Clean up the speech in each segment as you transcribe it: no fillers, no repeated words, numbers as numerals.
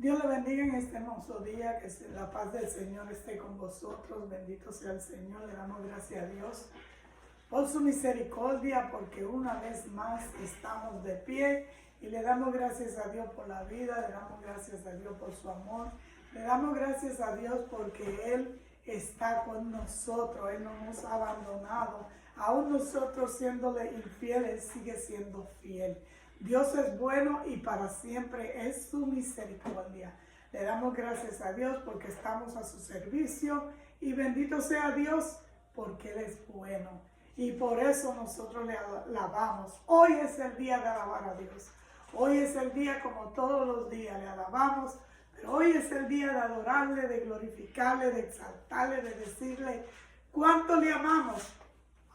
Dios le bendiga en este hermoso día, que la paz del Señor esté con vosotros. Bendito sea el Señor. Le damos gracias a Dios por su misericordia, porque una vez más estamos de pie y le damos gracias a Dios por la vida, le damos gracias a Dios por su amor, le damos gracias a Dios porque Él está con nosotros, Él no nos ha abandonado, aún nosotros siéndole infieles, sigue siendo fiel. Dios es bueno y para siempre es su misericordia. Le damos gracias a Dios porque estamos a su servicio y bendito sea Dios porque Él es bueno. Y por eso nosotros le alabamos. Hoy es el día de alabar a Dios. Hoy es el día como todos los días le alabamos. Pero hoy es el día de adorarle, de glorificarle, de exaltarle, de decirle cuánto le amamos.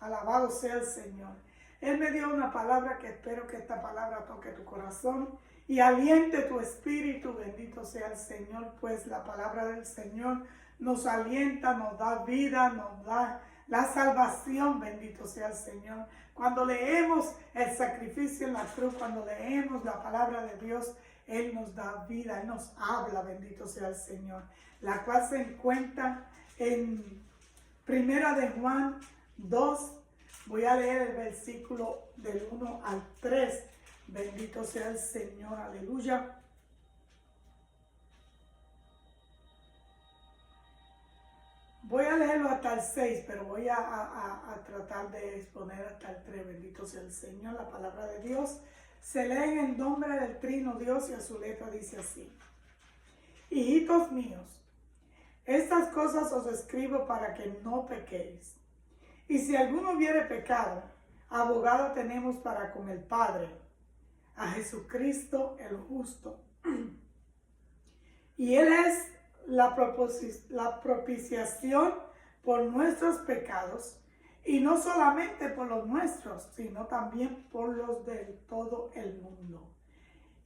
Alabado sea el Señor. Él me dio una palabra que espero que esta palabra toque tu corazón y aliente tu espíritu. Bendito sea el Señor, pues la palabra del Señor nos alienta, nos da vida, nos da la salvación. Bendito sea el Señor. Cuando leemos el sacrificio en la cruz, cuando leemos la palabra de Dios, Él nos da vida, Él nos habla, bendito sea el Señor, la cual se encuentra en Primera de Juan 2. Voy a leer el versículo del 1 al 3. Bendito sea el Señor, aleluya. Voy a leerlo hasta el 6, pero voy a tratar de exponer hasta el 3. Bendito sea el Señor. La palabra de Dios se lee en el nombre del Trino Dios y a su letra dice así. Hijitos míos, estas cosas os escribo para que no pequéis. Y si alguno hubiere pecado, abogado tenemos para con el Padre, a Jesucristo el justo. Y Él es la propiciación por nuestros pecados, y no solamente por los nuestros, sino también por los de todo el mundo.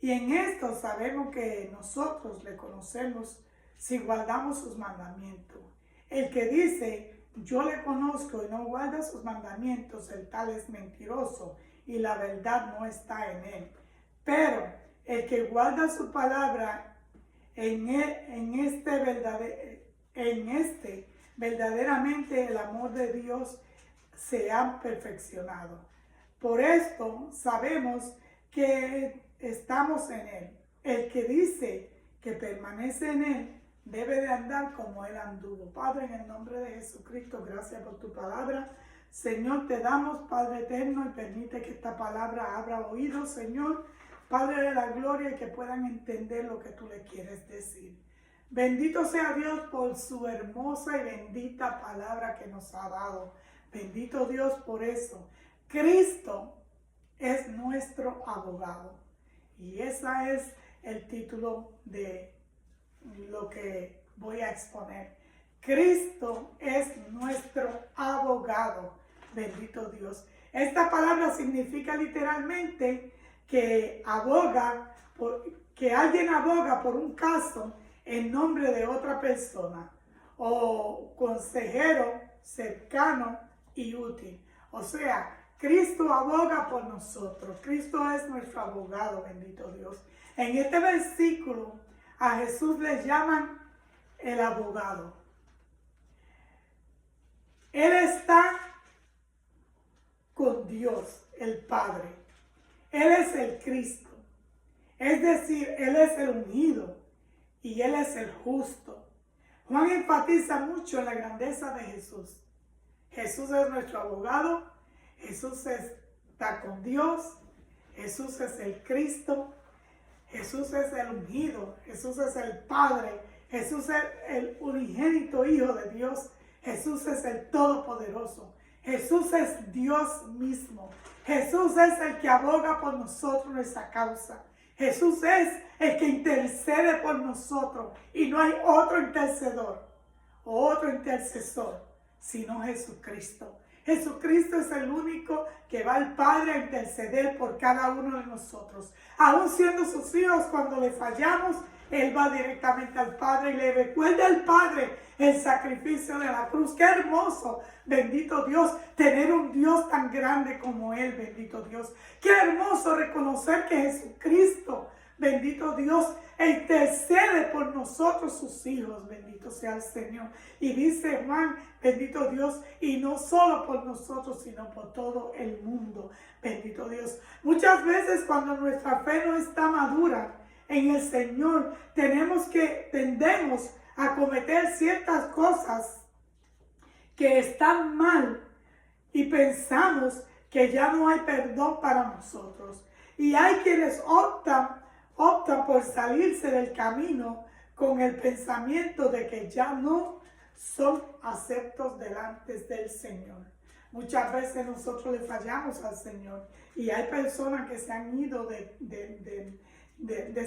Y en esto sabemos que nosotros le conocemos si guardamos sus mandamientos. El que dice, yo le conozco y no guarda sus mandamientos, el tal es mentiroso y la verdad no está en él. Pero el que guarda su palabra, en este verdaderamente el amor de Dios se ha perfeccionado. Por esto sabemos que estamos en él. El que dice que permanece en él debe de andar como Él anduvo. Padre, en el nombre de Jesucristo, gracias por tu palabra. Señor, te damos, Padre eterno, y permite que esta palabra abra oídos, Señor, Padre de la gloria, y que puedan entender lo que tú le quieres decir. Bendito sea Dios por su hermosa y bendita palabra que nos ha dado. Bendito Dios por eso. Cristo es nuestro abogado. Y ese es el título de lo que voy a exponer. Cristo es nuestro abogado. Bendito Dios. Esta palabra significa literalmente que alguien aboga por un caso en nombre de otra persona, o consejero cercano y útil. O sea, Cristo aboga por nosotros. Cristo es nuestro abogado, bendito Dios. En este versículo a Jesús le llaman el abogado. Él está con Dios, el Padre. Él es el Cristo. Es decir, Él es el ungido y Él es el justo. Juan enfatiza mucho en la grandeza de Jesús. Jesús es nuestro abogado. Jesús está con Dios. Jesús es el Cristo. Jesús es el ungido, Jesús es el Padre, Jesús es el unigénito Hijo de Dios, Jesús es el Todopoderoso, Jesús es Dios mismo, Jesús es el que aboga por nosotros nuestra causa, Jesús es el que intercede por nosotros y no hay otro intercedor o otro intercesor sino Jesucristo. Jesucristo es el único que va al Padre a interceder por cada uno de nosotros. Aún siendo sus hijos, cuando le fallamos, Él va directamente al Padre y le recuerda al Padre el sacrificio de la cruz. ¡Qué hermoso! Bendito Dios, tener un Dios tan grande como Él, bendito Dios. ¡Qué hermoso reconocer que Jesucristo bendito Dios, e intercede por nosotros sus hijos, bendito sea el Señor. Y dice Juan, bendito Dios, y no solo por nosotros, sino por todo el mundo, bendito Dios. Muchas veces cuando nuestra fe no está madura en el Señor, tendemos a cometer ciertas cosas que están mal y pensamos que ya no hay perdón para nosotros. Y hay quienes optan por salirse del camino con el pensamiento de que ya no son aceptos delante del Señor. Muchas veces nosotros le fallamos al Señor y hay personas que se han ido de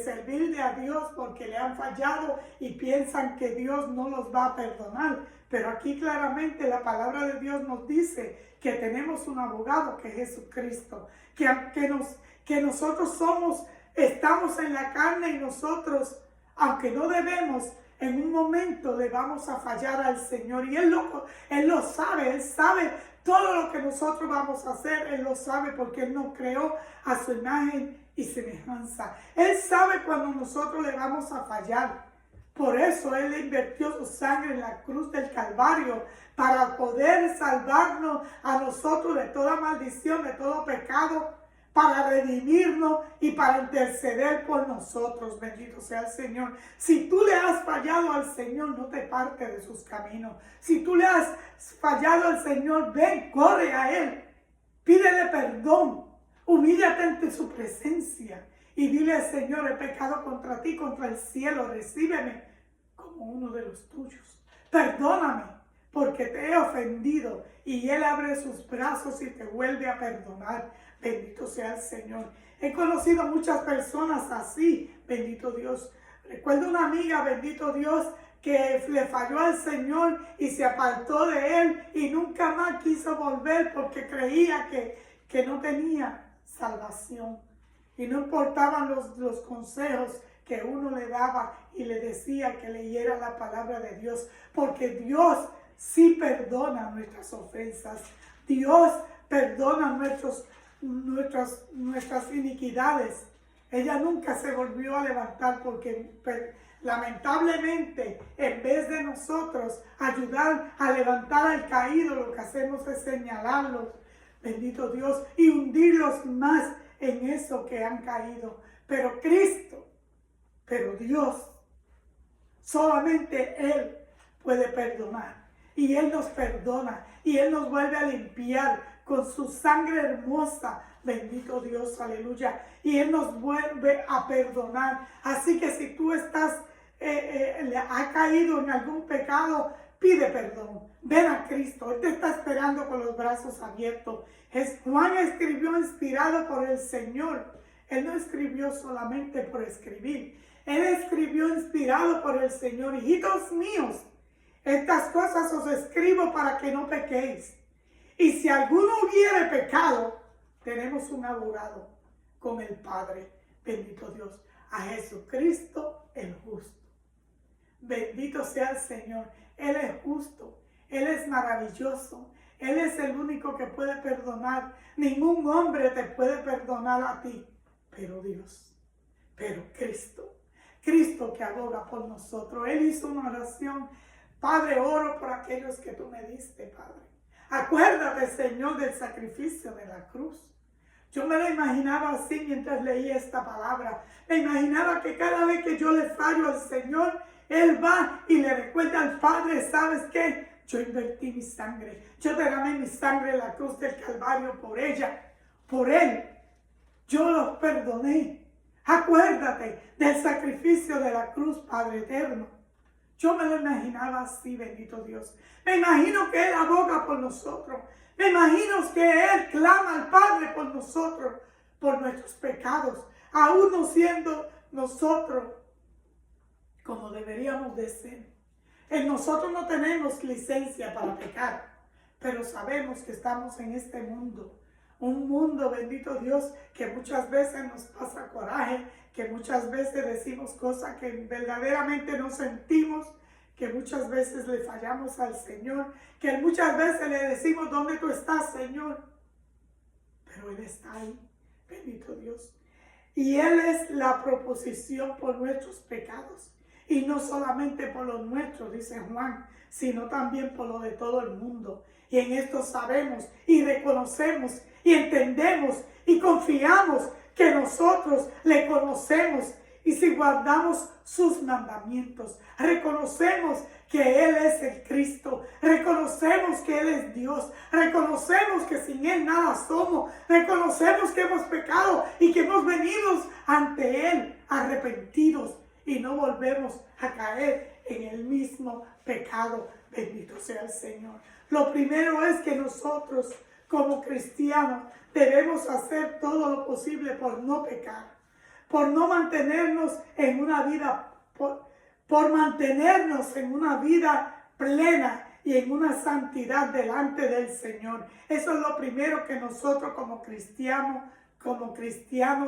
servirle a Dios porque le han fallado y piensan que Dios no los va a perdonar. Pero aquí claramente la palabra de Dios nos dice que tenemos un abogado que es Jesucristo, que nosotros estamos en la carne y nosotros, aunque no debemos, en un momento le vamos a fallar al Señor. Y Él lo sabe, Él sabe todo lo que nosotros vamos a hacer, Él lo sabe porque Él nos creó a su imagen y semejanza. Él sabe cuando nosotros le vamos a fallar. Por eso Él invirtió su sangre en la cruz del Calvario para poder salvarnos a nosotros de toda maldición, de todo pecado, para redimirnos y para interceder por nosotros. Bendito sea el Señor. Si tú le has fallado al Señor, no te partes de sus caminos. Si tú le has fallado al Señor, ven, corre a Él. Pídele perdón. Humíllate ante su presencia y dile: Señor, he pecado contra ti, contra el cielo. Recíbeme como uno de los tuyos. Perdóname porque te he ofendido. Y Él abre sus brazos y te vuelve a perdonar. Bendito sea el Señor. He conocido muchas personas así, bendito Dios. Recuerdo una amiga, bendito Dios, que le falló al Señor y se apartó de Él y nunca más quiso volver porque creía que no tenía salvación. Y no importaban los consejos que uno le daba y le decía que leyera la palabra de Dios, porque Dios sí perdona nuestras ofensas. Dios perdona nuestras iniquidades. Ella nunca se volvió a levantar porque lamentablemente, en vez de nosotros ayudar a levantar al caído, lo que hacemos es señalarlos, bendito Dios, y hundirlos más en eso que han caído. Pero Dios, solamente Él puede perdonar. Y Él nos perdona y Él nos vuelve a limpiar con su sangre hermosa. Bendito Dios, aleluya. Y Él nos vuelve a perdonar. Así que si tú has caído en algún pecado, pide perdón. Ven a Cristo. Él te está esperando con los brazos abiertos. Juan escribió inspirado por el Señor. Él no escribió solamente por escribir. Él escribió inspirado por el Señor. Hijitos míos, estas cosas os escribo para que no pequéis. Y si alguno hubiere pecado, tenemos un abogado con el Padre. Bendito Dios. A Jesucristo el justo. Bendito sea el Señor. Él es justo. Él es maravilloso. Él es el único que puede perdonar. Ningún hombre te puede perdonar a ti. Pero Dios. Pero Cristo. Cristo que aboga por nosotros. Él hizo una oración. Padre, oro por aquellos que tú me diste, Padre. Acuérdate, Señor, del sacrificio de la cruz. Yo me lo imaginaba así mientras leía esta palabra. Me imaginaba que cada vez que yo le fallo al Señor, Él va y le recuerda al Padre: ¿sabes qué? Yo invertí mi sangre. Yo derramé mi sangre en la cruz del Calvario por ella, por Él. Yo los perdoné. Acuérdate del sacrificio de la cruz, Padre eterno. Yo me lo imaginaba así, bendito Dios. Me imagino que Él aboga por nosotros. Me imagino que Él clama al Padre por nosotros, por nuestros pecados, aún no siendo nosotros como deberíamos de ser. En nosotros no tenemos licencia para pecar, pero sabemos que estamos en este mundo. Un mundo, bendito Dios, que muchas veces nos pasa coraje, que muchas veces decimos cosas que verdaderamente no sentimos, que muchas veces le fallamos al Señor, que muchas veces le decimos: ¿dónde tú estás, Señor? Pero Él está ahí, bendito Dios. Y Él es la proposición por nuestros pecados. Y no solamente por los nuestros, dice Juan, sino también por los de todo el mundo. Y en esto sabemos y reconocemos y entendemos y confiamos que nosotros le conocemos. Y si guardamos sus mandamientos, reconocemos que Él es el Cristo, reconocemos que Él es Dios, reconocemos que sin Él nada somos, reconocemos que hemos pecado y que hemos venido ante Él arrepentidos y no volvemos a caer en el mismo pecado. Bendito sea el Señor. Lo primero es que nosotros como cristianos debemos hacer todo lo posible por no pecar, por no mantenernos en una vida, por mantenernos en una vida plena y en una santidad delante del Señor. Eso es lo primero que nosotros como cristianos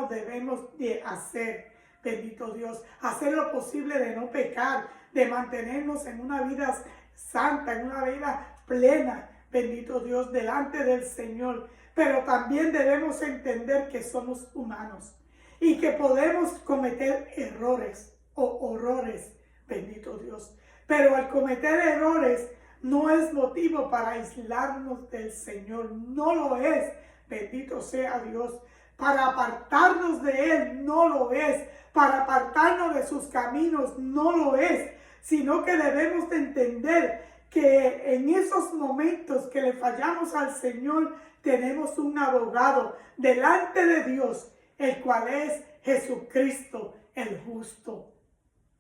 debemos de hacer. Bendito Dios, hacer lo posible de no pecar, de mantenernos en una vida santa, en una vida plena, bendito Dios, delante del Señor. Pero también debemos entender que somos humanos y que podemos cometer errores o horrores, bendito Dios. Pero al cometer errores no es motivo para aislarnos del Señor, no lo es, bendito sea Dios. Para apartarnos de Él no lo es, para apartarnos de sus caminos no lo es, sino que debemos de entender que en esos momentos que le fallamos al Señor, tenemos un abogado delante de Dios, el cual es Jesucristo el justo.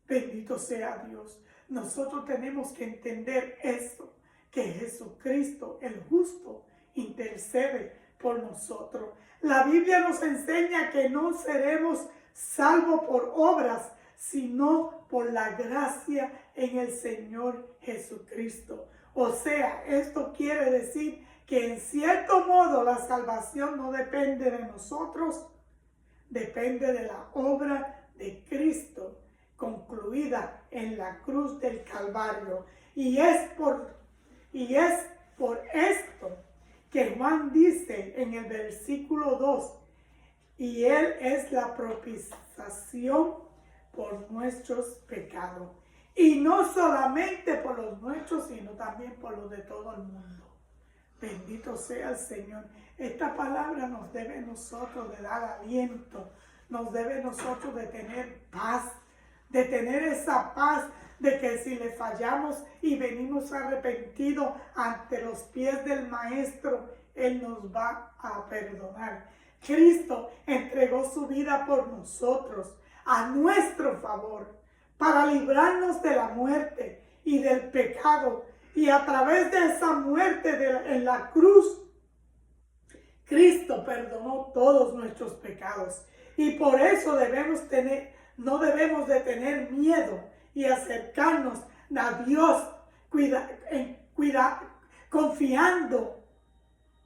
Bendito sea Dios. Nosotros tenemos que entender esto, que Jesucristo el justo intercede por nosotros. La Biblia nos enseña que no seremos salvos por obras, sino por la gracia en el Señor Jesucristo. O sea, esto quiere decir que en cierto modo la salvación no depende de nosotros, depende de la obra de Cristo concluida en la cruz del Calvario. Y es por esto que Juan dice en el versículo 2, y Él es la propiciación por nuestros pecados. Y no solamente por los nuestros, sino también por los de todo el mundo. Bendito sea el Señor. Esta palabra nos debe nosotros de dar aliento, nos debe nosotros de tener paz, de tener esa paz de que si le fallamos y venimos arrepentidos ante los pies del Maestro, Él nos va a perdonar. Cristo entregó su vida por nosotros, a nuestro favor, para librarnos de la muerte y del pecado. Y a través de esa muerte en la cruz, Cristo perdonó todos nuestros pecados. Y por eso no debemos de tener miedo y acercarnos a Dios confiando,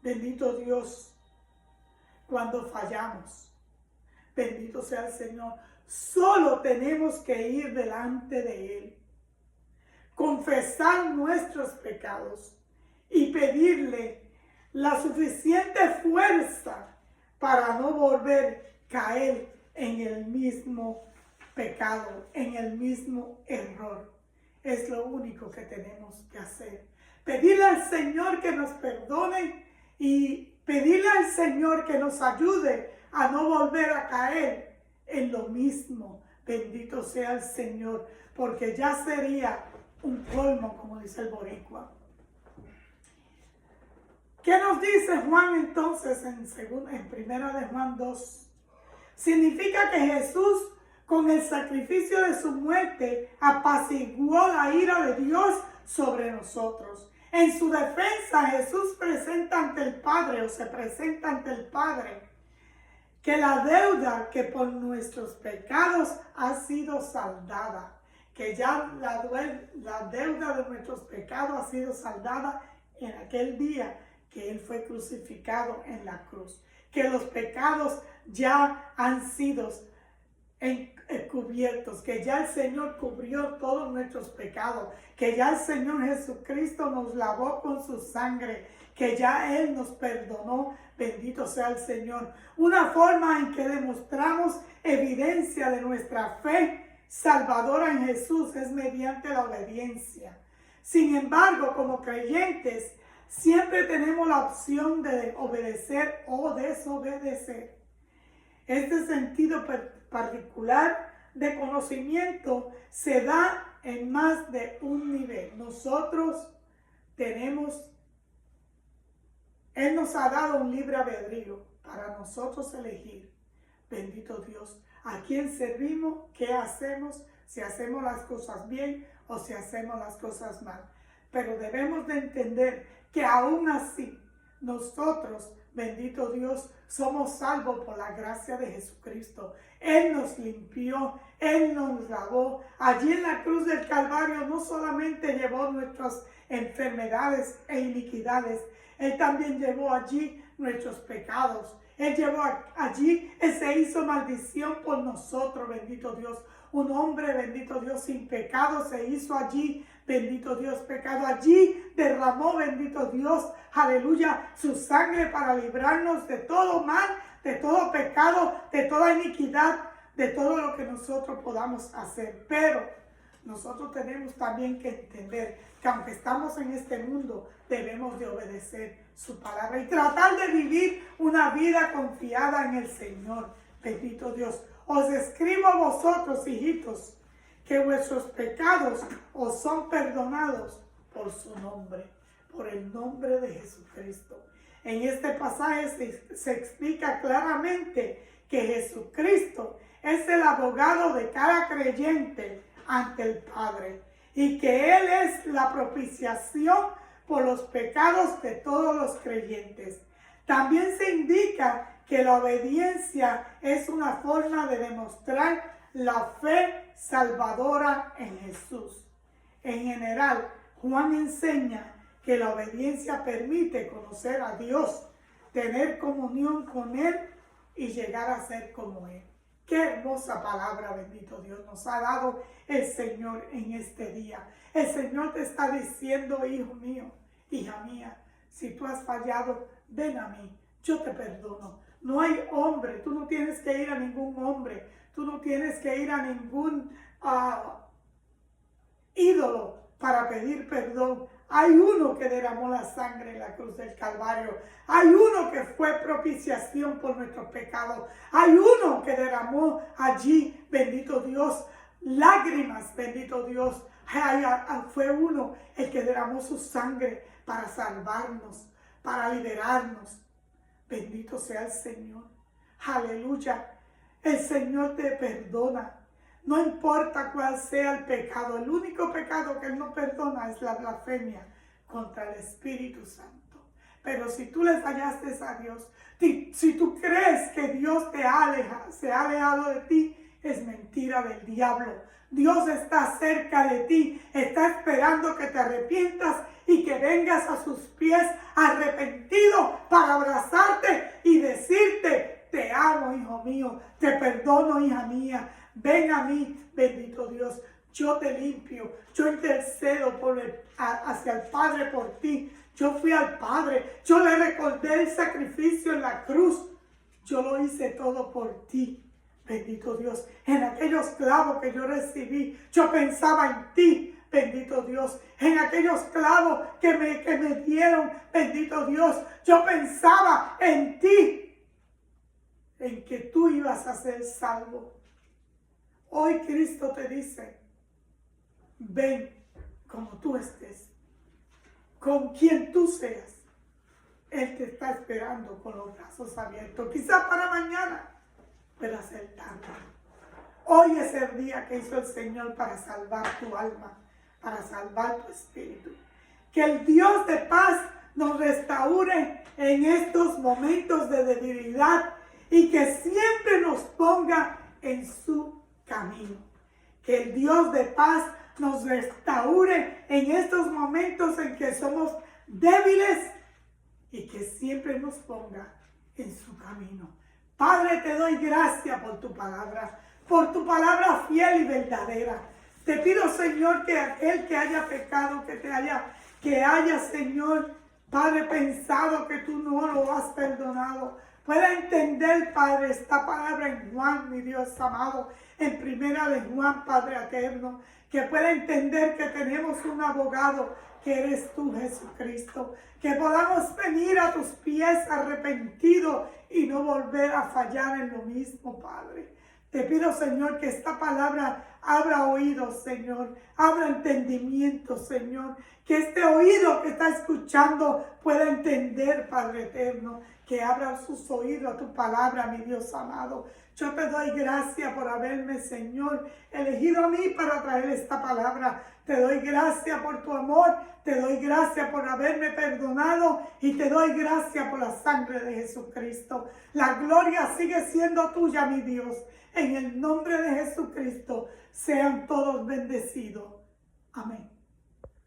bendito Dios, cuando fallamos. Bendito sea el Señor. Solo tenemos que ir delante de Él, confesar nuestros pecados y pedirle la suficiente fuerza para no volver a caer en el mismo pecado, en el mismo error. Es lo único que tenemos que hacer. Pedirle al Señor que nos perdone y pedirle al Señor que nos ayude a no volver a caer en lo mismo. Bendito sea el Señor, porque ya sería un colmo, como dice el boricua. ¿Qué nos dice Juan entonces en primera de Juan 2? Significa que Jesús, con el sacrificio de su muerte, apaciguó la ira de Dios sobre nosotros. En su defensa, Jesús se presenta ante el Padre, que la deuda que por nuestros pecados ha sido saldada, que ya la deuda de nuestros pecados ha sido saldada en aquel día que Él fue crucificado en la cruz, que los pecados ya han sido cubiertos, que ya el Señor cubrió todos nuestros pecados, que ya el Señor Jesucristo nos lavó con su sangre, que ya Él nos perdonó. Bendito sea el Señor. Una forma en que demostramos evidencia de nuestra fe salvadora en Jesús es mediante la obediencia. Sin embargo, como creyentes, siempre tenemos la opción de obedecer o desobedecer. Este sentido particular de conocimiento se da en más de un nivel. Él nos ha dado un libre albedrío para nosotros elegir, bendito Dios, a quién servimos, qué hacemos, si hacemos las cosas bien o si hacemos las cosas mal. Pero debemos de entender que aún así nosotros, bendito Dios, somos salvos por la gracia de Jesucristo. Él nos limpió, Él nos lavó. Allí en la cruz del Calvario no solamente llevó nuestras enfermedades e iniquidades, Él también llevó allí nuestros pecados. Él llevó allí, Él se hizo maldición por nosotros, bendito Dios. Un hombre, bendito Dios, sin pecado se hizo allí, bendito Dios, pecado. Allí derramó, bendito Dios, aleluya, su sangre para librarnos de todo mal, de todo pecado, de toda iniquidad, de todo lo que nosotros podamos hacer. Pero nosotros tenemos también que entender que aunque estamos en este mundo, debemos de obedecer su palabra y tratar de vivir una vida confiada en el Señor. Bendito Dios. Os escribo a vosotros, hijitos, que vuestros pecados os son perdonados por su nombre, por el nombre de Jesucristo. En este pasaje se explica claramente que Jesucristo es el abogado de cada creyente ante el Padre y que Él es la propiciación por los pecados de todos los creyentes. También se indica que la obediencia es una forma de demostrar la fe salvadora en Jesús. En general, Juan enseña que la obediencia permite conocer a Dios, tener comunión con Él y llegar a ser como Él. Qué hermosa palabra, bendito Dios, nos ha dado el Señor en este día. El Señor te está diciendo, hijo mío, hija mía, si tú has fallado, ven a mí, yo te perdono. No hay hombre, tú no tienes que ir a ningún hombre, tú no tienes que ir a ningún ídolo para pedir perdón. Hay uno que derramó la sangre en la cruz del Calvario. Hay uno que fue propiciación por nuestros pecados. Hay uno que derramó allí, bendito Dios, lágrimas, bendito Dios. Fue uno el que derramó su sangre para salvarnos, para liberarnos. Bendito sea el Señor. Aleluya. El Señor te perdona. No importa cuál sea el pecado. El único pecado que Él no perdona es la blasfemia contra el Espíritu Santo. Pero si tú le fallaste a Dios, si tú crees que Dios se ha alejado de ti, es mentira del diablo. Dios está cerca de ti, está esperando que te arrepientas y que vengas a sus pies arrepentido para abrazarte y decirte, te amo, hijo mío, te perdono, hija mía, ven a mí, bendito Dios, yo te limpio, yo intercedo hacia el Padre por ti. Yo fui al Padre, yo le recordé el sacrificio en la cruz, yo lo hice todo por ti. Bendito Dios, en aquellos clavos que yo recibí, yo pensaba en ti, bendito Dios. En aquellos clavos que me dieron, bendito Dios, yo pensaba en ti, en que tú ibas a ser salvo. Hoy Cristo te dice, ven como tú estés, con quien tú seas. Él te está esperando con los brazos abiertos, quizás para mañana, pero hacer tarde. Hoy es el día que hizo el Señor para salvar tu alma, para salvar tu espíritu. Que el Dios de paz nos restaure en estos momentos de debilidad y que siempre nos ponga en su camino. Que el Dios de paz nos restaure en estos momentos en que somos débiles y que siempre nos ponga en su camino. Padre, te doy gracias por tu palabra. por tu palabra fiel y verdadera. Te pido, Señor, que aquel que haya pecado, que haya, Señor, Padre, pensado que tú no lo has perdonado, pueda entender, Padre, esta palabra en Juan, mi Dios amado, en primera de Juan, Padre eterno, que pueda entender que tenemos un abogado, que eres tú, Jesucristo, que podamos venir a tus pies arrepentidos y no volver a fallar en lo mismo, Padre. Te pido, Señor, que esta palabra abra oídos, Señor, abra entendimiento, Señor, que este oído que está escuchando pueda entender, Padre eterno, que abra sus oídos a tu palabra, mi Dios amado. Yo te doy gracias por haberme, Señor, elegido a mí para traer esta palabra. Te doy gracias por tu amor, te doy gracias por haberme perdonado y te doy gracias por la sangre de Jesucristo. La gloria sigue siendo tuya, mi Dios. En el nombre de Jesucristo, sean todos bendecidos. Amén.